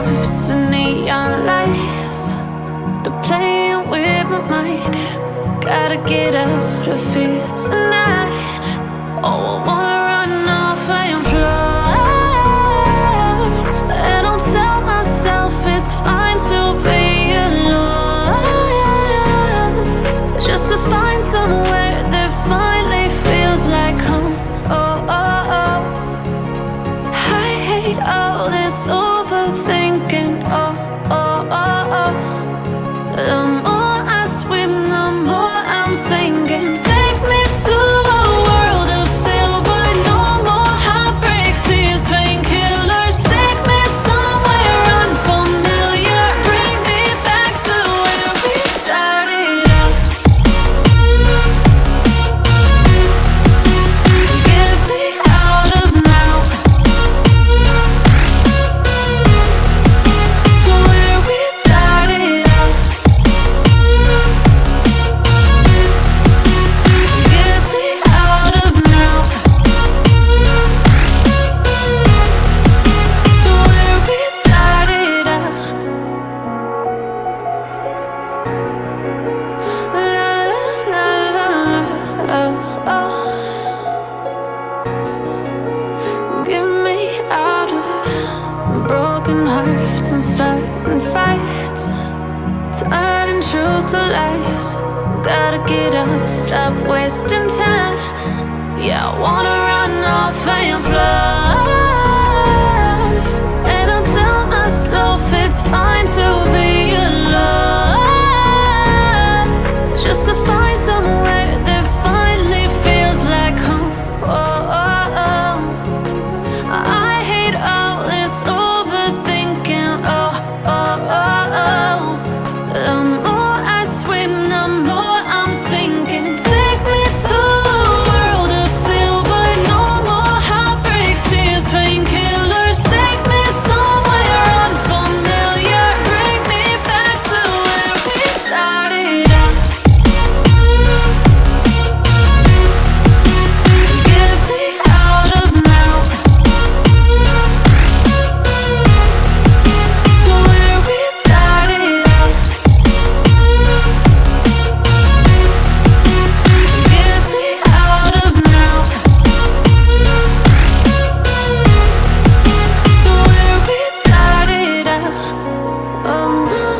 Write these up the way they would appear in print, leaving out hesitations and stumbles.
hearts and neon lights. They're playing with my mind. Gotta get out of here tonight. Oh, I wanna run off and fly. And I'll tell myself it's fine to be alone, just to find somewhere that finally feels like home. Oh, oh, oh. I hate all this overthinking. Oh, oh, oh, oh. The more I swim, the more I'm sinking. Take me to a world of silver. No more heartbreaks, tears, painkillers. Take me somewhere unfamiliar. Bring me back to where we started out. Get me out of now, to where we started out. Get me out of now, to where we started out. La la la la la, oh, oh. Get me out of broken hearts and starting fights, turning truth to lies. Gotta get up, stop wasting time. Yeah, I wanna run off and fly. And I'll tell myself it's fine to be alone, just to find somewhere that finally feels like home. Oh, oh, oh. I hate all this overthinking. Oh, oh, oh, oh. The more I swim, the more I'm sinking. Take me to a world of silver. No more heartbreaks, tears, painkillers. Take me somewhere unfamiliar. Bring me back to where we started out. Get me out of now, to where we started out. Get me out of now, to where we started out. Oh no,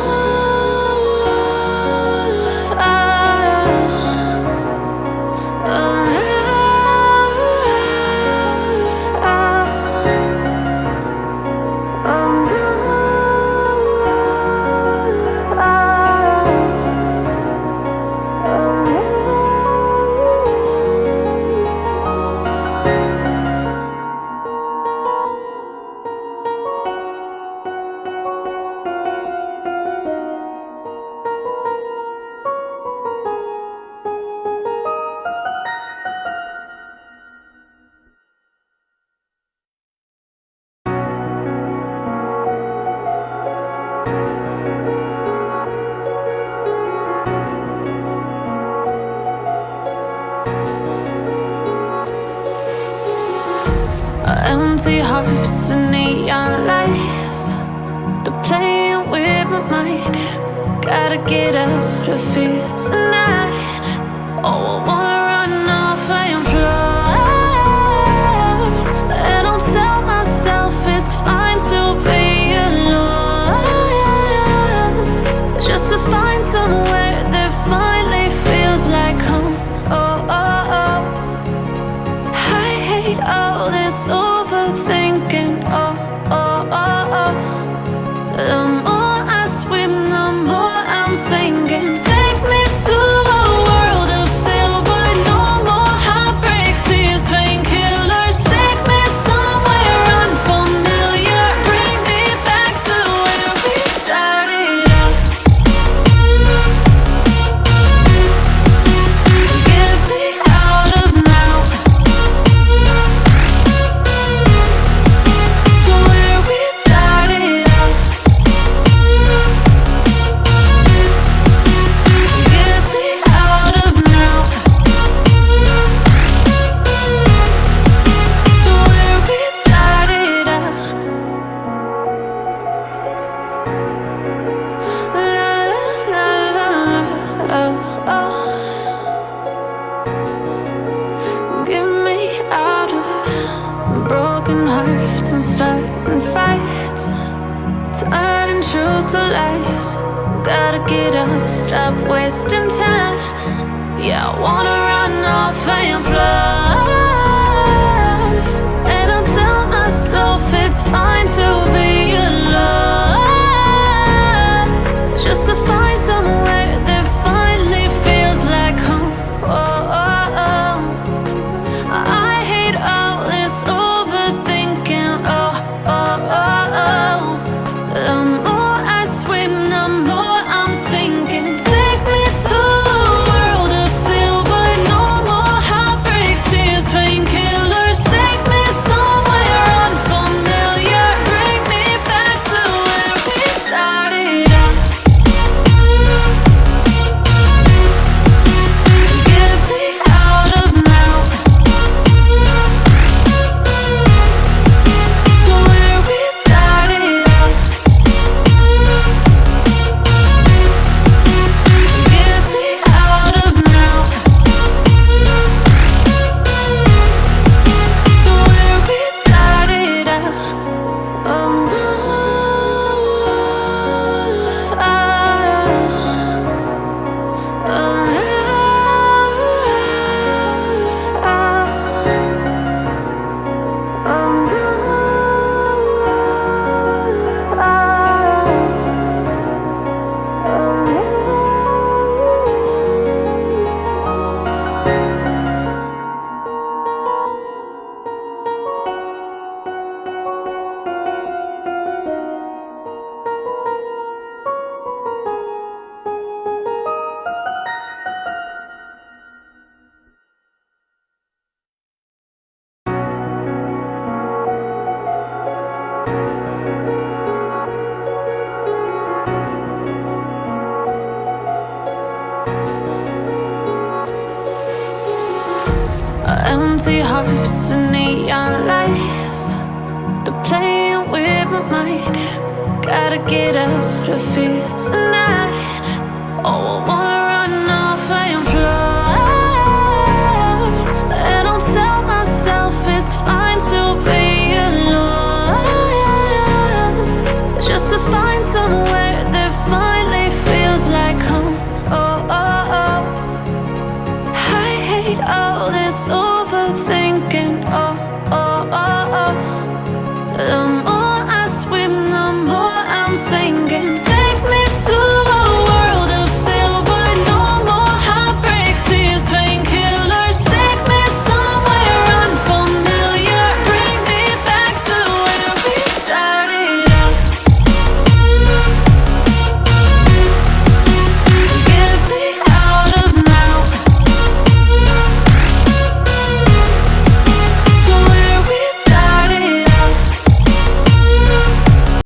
empty hearts and neon lights. They're playing with my mind. Gotta get out of here tonight. Oh, I wanna run off and fly. And I'll tell myself it's fine to be alone, just to find somewhere that finally feels like home. Oh, oh, oh. I hate all this overthinking. Oh, oh, oh, oh. The more I swim, the more I'm sinking. Take me to a world of silver. truth to lies. Gotta get up, stop wasting time. Yeah, I wanna run off and fly. And I'll tell myself it's fine to be alone, just to find somewhere that finally feels like home. Oh, oh, oh. I hate all this overthinking. Oh, oh, oh, oh. The more I swim, the more I'm sinking. Take me to a world of silver. No more heartbreaks, tears, painkillers. Take me somewhere unfamiliar. Bring me back to where we started out. Get me out of now, to where we started out. Get me out of now, to where we started out. Oh no, empty hearts and neon lights, they're playing with my mind. Gotta get out of here tonight. Oh, I wanna